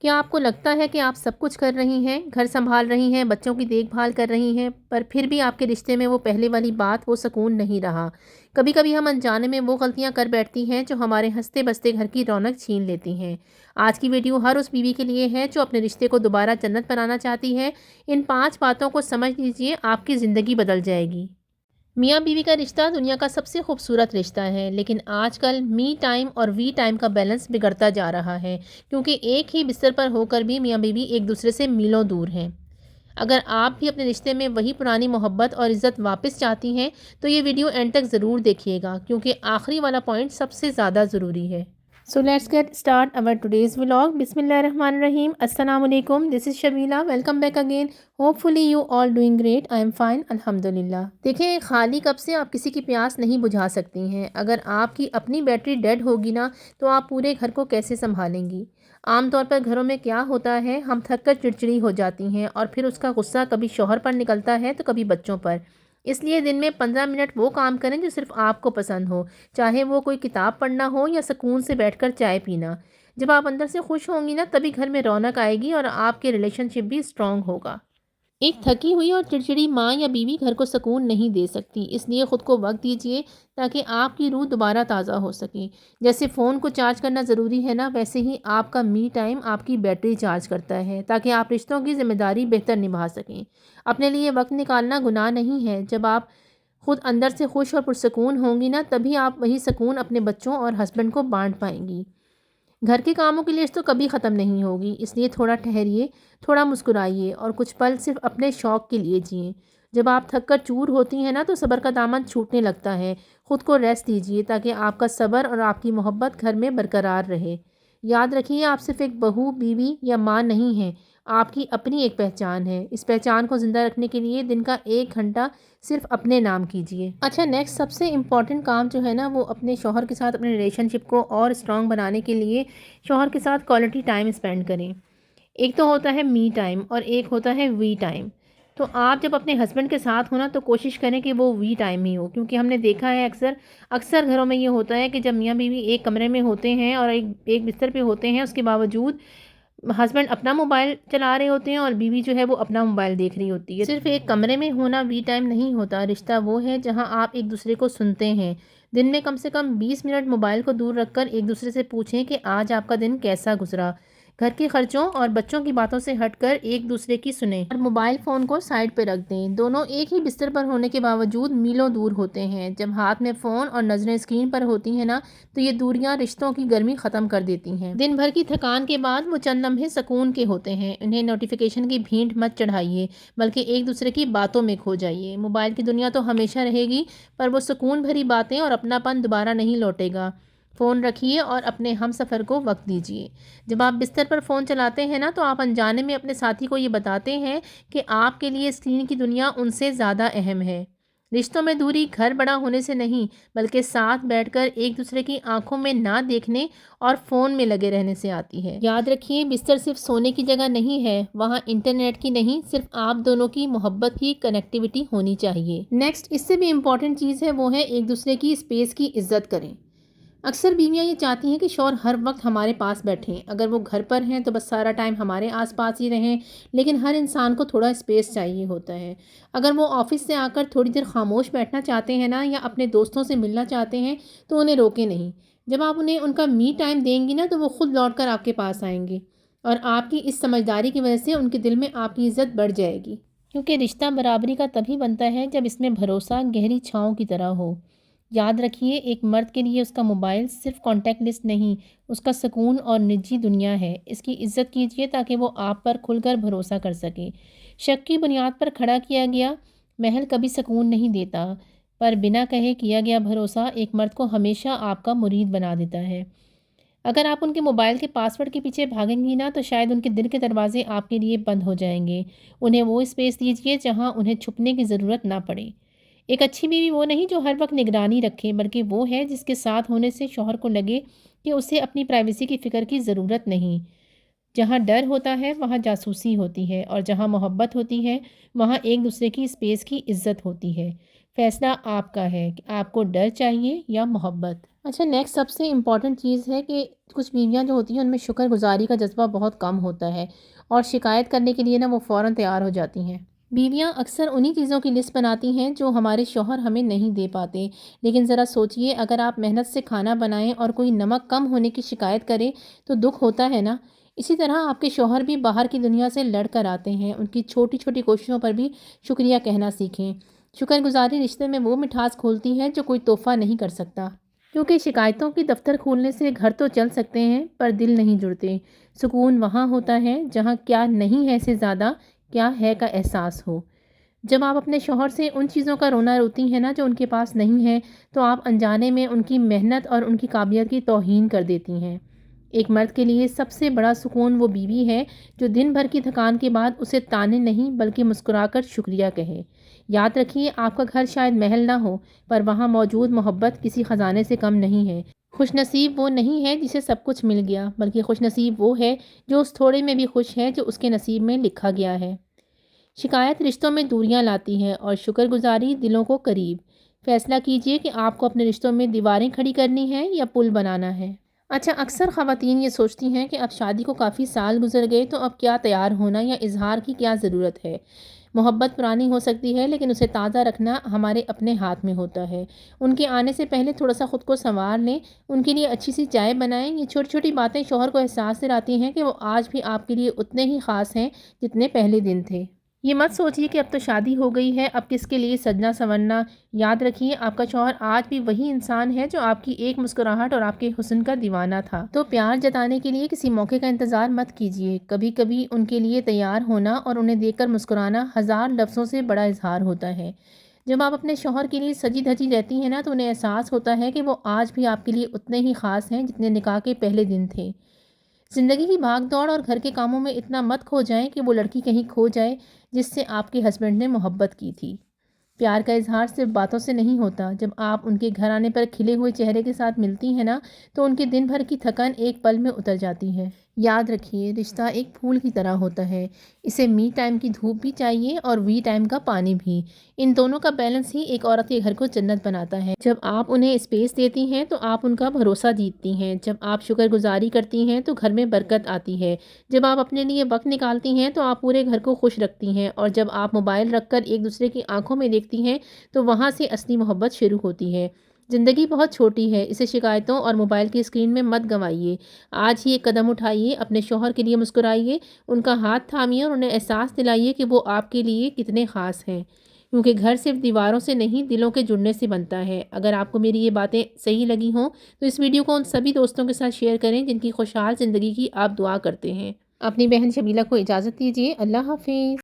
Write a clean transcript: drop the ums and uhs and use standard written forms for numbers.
کیا آپ کو لگتا ہے کہ آپ سب کچھ کر رہی ہیں، گھر سنبھال رہی ہیں، بچوں کی دیکھ بھال کر رہی ہیں، پر پھر بھی آپ کے رشتے میں وہ پہلے والی بات، وہ سکون نہیں رہا؟ کبھی کبھی ہم انجانے میں وہ غلطیاں کر بیٹھتی ہیں جو ہمارے ہنستے بستے گھر کی رونق چھین لیتی ہیں۔ آج کی ویڈیو ہر اس بیوی کے لیے ہے جو اپنے رشتے کو دوبارہ جنت بنانا چاہتی ہے۔ ان 5 باتوں کو سمجھ لیجئے، آپ کی زندگی بدل جائے گی۔ میاں بیوی کا رشتہ دنیا کا سب سے خوبصورت رشتہ ہے، لیکن آج کل می ٹائم اور وی ٹائم کا بیلنس بگڑتا جا رہا ہے، کیونکہ ایک ہی بستر پر ہو کر بھی میاں بیوی ایک دوسرے سے میلوں دور ہیں۔ اگر آپ بھی اپنے رشتے میں وہی پرانی محبت اور عزت واپس چاہتی ہیں تو یہ ویڈیو اینڈ تک ضرور دیکھیے گا، کیونکہ آخری والا پوائنٹ سب سے زیادہ ضروری ہے۔ So let's get start our today's vlog. بسم اللہ الرحمن الرحیم۔ السلام علیکم، this is Shabila, welcome back again. Hopefully you all doing great. I am fine الحمدللہ۔ دیکھیں، خالی کپ سے آپ کسی کی پیاس نہیں بجھا سکتی ہیں۔ اگر آپ کی اپنی بیٹری ڈیڈ ہوگی نا تو آپ پورے گھر کو کیسے سنبھالیں گی؟ عام طور پر گھروں میں کیا ہوتا ہے، ہم تھک کر چڑچڑی ہو جاتی ہیں اور پھر اس کا غصہ کبھی شوہر پر نکلتا ہے تو کبھی بچوں پر۔ اس لیے دن میں 15 منٹ وہ کام کریں جو صرف آپ کو پسند ہو، چاہے وہ کوئی کتاب پڑھنا ہو یا سکون سے بیٹھ کر چائے پینا۔ جب آپ اندر سے خوش ہوں گی نا تبھی گھر میں رونق آئے گی اور آپ کے ریلیشن شپ بھی اسٹرانگ ہوگا۔ ایک تھکی ہوئی اور چڑچڑی ماں یا بیوی گھر کو سکون نہیں دے سکتی، اس لیے خود کو وقت دیجیے تاکہ آپ کی روح دوبارہ تازہ ہو سکے۔ جیسے فون کو چارج کرنا ضروری ہے نا، ویسے ہی آپ کا می ٹائم آپ کی بیٹری چارج کرتا ہے تاکہ آپ رشتوں کی ذمہ داری بہتر نبھا سکیں۔ اپنے لیے وقت نکالنا گناہ نہیں ہے۔ جب آپ خود اندر سے خوش اور پرسکون ہوں گی نا تبھی آپ وہی سکون اپنے بچوں اور ہسبینڈ کو بانٹ پائیں گی۔ گھر کے کاموں کی لسٹ تو کبھی ختم نہیں ہوگی، اس لیے تھوڑا ٹھہریے، تھوڑا مسکرائیے اور کچھ پل صرف اپنے شوق کے لیے جئیں۔ جب آپ تھک کر چور ہوتی ہیں نا تو صبر کا دامن چھوٹنے لگتا ہے۔ خود کو ریسٹ دیجیے تاکہ آپ کا صبر اور آپ کی محبت گھر میں برقرار رہے۔ یاد رکھیے، آپ صرف ایک بہو، بیوی یا ماں نہیں ہیں، آپ کی اپنی ایک پہچان ہے۔ اس پہچان کو زندہ رکھنے کے لیے دن کا 1 گھنٹہ صرف اپنے نام کیجیے۔ اچھا، نیکسٹ سب سے امپورٹنٹ کام جو ہے نا وہ اپنے شوہر کے ساتھ اپنے ریلیشن شپ کو اور اسٹرانگ بنانے کے لیے شوہر کے ساتھ کوالٹی ٹائم اسپینڈ کریں۔ ایک تو ہوتا ہے می ٹائم اور ایک ہوتا ہے وی ٹائم۔ تو آپ جب اپنے ہسبینڈ کے ساتھ ہونا تو کوشش کریں کہ وہ وی ٹائم ہی ہو، کیونکہ ہم نے دیکھا ہے اکثر گھروں میں یہ ہوتا ہے کہ جب میاں بیوی ایک کمرے میں ہوتے ہیں اور ایک بستر پہ ہوتے ہیں، اس کے باوجود ہسبینڈ اپنا موبائل چلا رہے ہوتے ہیں اور بیوی جو ہے وہ اپنا موبائل دیکھ رہی ہوتی ہے۔ صرف ایک کمرے میں ہونا وی ٹائم نہیں ہوتا، رشتہ وہ ہے جہاں آپ ایک دوسرے کو سنتے ہیں۔ دن میں کم سے کم 20 منٹ موبائل کو دور رکھ کر ایک دوسرے سے پوچھیں کہ آج آپ کا دن کیسا گزرا۔ گھر کے خرچوں اور بچوں کی باتوں سے ہٹ کر ایک دوسرے کی سنیں اور موبائل فون کو سائڈ پہ رکھ دیں۔ دونوں ایک ہی بستر پر ہونے کے باوجود میلوں دور ہوتے ہیں۔ جب ہاتھ میں فون اور نظریں اسکرین پر ہوتی ہیں نا تو یہ دوریاں رشتوں کی گرمی ختم کر دیتی ہیں۔ دن بھر کی تھکان کے بعد وہ چند لمحے سکون کے ہوتے ہیں، انہیں نوٹیفیکیشن کی بھینٹ مت چڑھائیے، بلکہ ایک دوسرے کی باتوں میں کھو جائیے۔ موبائل کی دنیا تو ہمیشہ رہے گی، پر وہ سکون بھری باتیں اور اپنا پن دوبارہ نہیں لوٹے گا۔ فون رکھیے اور اپنے ہم سفر کو وقت دیجیے۔ جب آپ بستر پر فون چلاتے ہیں نا تو آپ انجانے میں اپنے ساتھی کو یہ بتاتے ہیں کہ آپ کے لیے اسکرین کی دنیا ان سے زیادہ اہم ہے۔ رشتوں میں دوری گھر بڑا ہونے سے نہیں، بلکہ ساتھ بیٹھ کر ایک دوسرے کی آنکھوں میں نہ دیکھنے اور فون میں لگے رہنے سے آتی ہے۔ یاد رکھیے، بستر صرف سونے کی جگہ نہیں ہے، وہاں انٹرنیٹ کی نہیں، صرف آپ دونوں کی محبت کی کنیکٹیوٹی ہونی چاہیے۔ نیکسٹ، اس سے بھی امپورٹنٹ چیز ہے وہ ہے ایک دوسرے کی اسپیس کی عزت کریں۔ اکثر بیویاں یہ چاہتی ہیں کہ شوہر ہر وقت ہمارے پاس بیٹھیں، اگر وہ گھر پر ہیں تو بس سارا ٹائم ہمارے آس پاس ہی رہیں، لیکن ہر انسان کو تھوڑا اسپیس چاہیے ہوتا ہے۔ اگر وہ آفس سے آ کر تھوڑی دیر خاموش بیٹھنا چاہتے ہیں نا یا اپنے دوستوں سے ملنا چاہتے ہیں تو انہیں روکیں نہیں۔ جب آپ انہیں ان کا می ٹائم دیں گی نا تو وہ خود لوٹ کر آپ کے پاس آئیں گے اور آپ کی اس سمجھداری کی وجہ سے ان کے دل میں آپ کی عزت بڑھ جائے گی، کیونکہ رشتہ برابری کا تبھی بنتا ہے جب اس میں بھروسہ گہری چھاؤں کی طرح ہو۔ یاد رکھیے، ایک مرد کے لیے اس کا موبائل صرف کانٹیکٹ لسٹ نہیں، اس کا سکون اور نجی دنیا ہے۔ اس کی عزت کیجیے تاکہ وہ آپ پر کھل کر بھروسہ کر سکے۔ شک کی بنیاد پر کھڑا کیا گیا محل کبھی سکون نہیں دیتا، پر بنا کہے کیا گیا بھروسہ ایک مرد کو ہمیشہ آپ کا مرید بنا دیتا ہے۔ اگر آپ ان کے موبائل کے پاسورڈ کے پیچھے بھاگیں گی نا تو شاید ان کے دل کے دروازے آپ کے لیے بند ہو جائیں گے۔ انہیں وہ اسپیس دیجیے جہاں انہیں چھپنے کی ضرورت نہ پڑے۔ ایک اچھی بیوی وہ نہیں جو ہر وقت نگرانی رکھے، بلکہ وہ ہے جس کے ساتھ ہونے سے شوہر کو لگے کہ اسے اپنی پرائیویسی کی فکر کی ضرورت نہیں۔ جہاں ڈر ہوتا ہے وہاں جاسوسی ہوتی ہے، اور جہاں محبت ہوتی ہے وہاں ایک دوسرے کی اسپیس کی عزت ہوتی ہے۔ فیصلہ آپ کا ہے کہ آپ کو ڈر چاہیے یا محبت۔ اچھا، نیکسٹ سب سے امپورٹنٹ چیز ہے کہ کچھ بیویاں جو ہوتی ہیں ان میں شکر گزاری کا جذبہ بہت کم ہوتا ہے، اور شکایت کرنے کے لیے نا وہ فوراً تیار ہو جاتی ہیں۔ بیویاں اکثر انہی چیزوں کی لسٹ بناتی ہیں جو ہمارے شوہر ہمیں نہیں دے پاتے، لیکن ذرا سوچئے اگر آپ محنت سے کھانا بنائیں اور کوئی نمک کم ہونے کی شکایت کرے تو دکھ ہوتا ہے نا۔ اسی طرح آپ کے شوہر بھی باہر کی دنیا سے لڑ کر آتے ہیں، ان کی چھوٹی چھوٹی کوششوں پر بھی شکریہ کہنا سیکھیں۔ شکر گزاری رشتے میں وہ مٹھاس کھولتی ہے جو کوئی تحفہ نہیں کر سکتا، کیونکہ شکایتوں کی دفتر کھولنے سے گھر تو چل سکتے ہیں پر دل نہیں جڑتے۔ سکون وہاں ہوتا ہے جہاں کیا نہیں ہے سے زیادہ کیا ہے کا احساس ہو۔ جب آپ اپنے شوہر سے ان چیزوں کا رونا روتی ہیں نا جو ان کے پاس نہیں ہے، تو آپ انجانے میں ان کی محنت اور ان کی قابلیت کی توہین کر دیتی ہیں۔ ایک مرد کے لیے سب سے بڑا سکون وہ بیوی ہے جو دن بھر کی تھکان کے بعد اسے تانے نہیں بلکہ مسکرا کر شکریہ کہے۔ یاد رکھیے، آپ کا گھر شاید محل نہ ہو، پر وہاں موجود محبت کسی خزانے سے کم نہیں ہے۔ خوش نصیب وہ نہیں ہے جسے سب کچھ مل گیا، بلکہ خوش نصیب وہ ہے جو اس تھوڑے میں بھی خوش ہے جو اس کے نصیب میں لکھا گیا ہے۔ شکایت رشتوں میں دوریاں لاتی ہے اور شکر گزاری دلوں کو قریب۔ فیصلہ کیجئے کہ آپ کو اپنے رشتوں میں دیواریں کھڑی کرنی ہیں یا پل بنانا ہے۔ اچھا، اکثر خواتین یہ سوچتی ہیں کہ اب شادی کو کافی سال گزر گئے تو اب کیا تیار ہونا یا اظہار کی کیا ضرورت ہے۔ محبت پرانی ہو سکتی ہے لیکن اسے تازہ رکھنا ہمارے اپنے ہاتھ میں ہوتا ہے۔ ان کے آنے سے پہلے تھوڑا سا خود کو سنوار لیں، ان کے لیے اچھی سی چائے بنائیں۔ یہ چھوٹی چھوٹی باتیں شوہر کو احساس دلاتی ہیں کہ وہ آج بھی آپ کے لیے اتنے ہی خاص ہیں جتنے پہلے دن تھے۔ یہ مت سوچیے کہ اب تو شادی ہو گئی ہے، اب کس کے لیے سجنا سنورنا۔ یاد رکھیے، آپ کا شوہر آج بھی وہی انسان ہے جو آپ کی ایک مسکراہٹ اور آپ کے حسن کا دیوانہ تھا۔ تو پیار جتانے کے لیے کسی موقع کا انتظار مت کیجیے۔ کبھی کبھی ان کے لیے تیار ہونا اور انہیں دیکھ کر مسکرانا ہزار لفظوں سے بڑا اظہار ہوتا ہے۔ جب آپ اپنے شوہر کے لیے سجی دھجی رہتی ہیں نا تو انہیں احساس ہوتا ہے کہ وہ آج بھی آپ کے لیے اتنے ہی خاص ہیں جتنے نکاح کے پہلے دن تھے۔ زندگی کی بھاگ دوڑ اور گھر کے کاموں میں اتنا مت کھو جائیں کہ وہ لڑکی کہیں کھو جائے جس سے آپ کے ہسبینڈ نے محبت کی تھی۔ پیار کا اظہار صرف باتوں سے نہیں ہوتا۔ جب آپ ان کے گھر آنے پر کھلے ہوئے چہرے کے ساتھ ملتی ہیں نا تو ان کے دن بھر کی تھکن ایک پل میں اتر جاتی ہے۔ یاد رکھیے، رشتہ ایک پھول کی طرح ہوتا ہے، اسے می ٹائم کی دھوپ بھی چاہیے اور وی ٹائم کا پانی بھی۔ ان دونوں کا بیلنس ہی ایک عورت کے گھر کو جنت بناتا ہے۔ جب آپ انہیں اسپیس دیتی ہیں تو آپ ان کا بھروسہ جیتتی ہیں۔ جب آپ شکر گزاری کرتی ہیں تو گھر میں برکت آتی ہے۔ جب آپ اپنے لیے وقت نکالتی ہیں تو آپ پورے گھر کو خوش رکھتی ہیں، اور جب آپ موبائل رکھ کر ایک دوسرے کی آنکھوں میں دیکھتی ہیں تو وہاں سے اصلی محبت شروع ہوتی ہے۔ زندگی بہت چھوٹی ہے، اسے شکایتوں اور موبائل کی اسکرین میں مت گنوائیے۔ آج ہی ایک قدم اٹھائیے، اپنے شوہر کے لیے مسکرائیے، ان کا ہاتھ تھامیے اور انہیں احساس دلائیے کہ وہ آپ کے لیے کتنے خاص ہیں، کیونکہ گھر صرف دیواروں سے نہیں دلوں کے جڑنے سے بنتا ہے۔ اگر آپ کو میری یہ باتیں صحیح لگی ہوں تو اس ویڈیو کو ان سبھی دوستوں کے ساتھ شیئر کریں جن کی خوشحال زندگی کی آپ دعا کرتے ہیں۔ اپنی بہن شبیلہ کو اجازت دیجیے۔ اللہ حافظ۔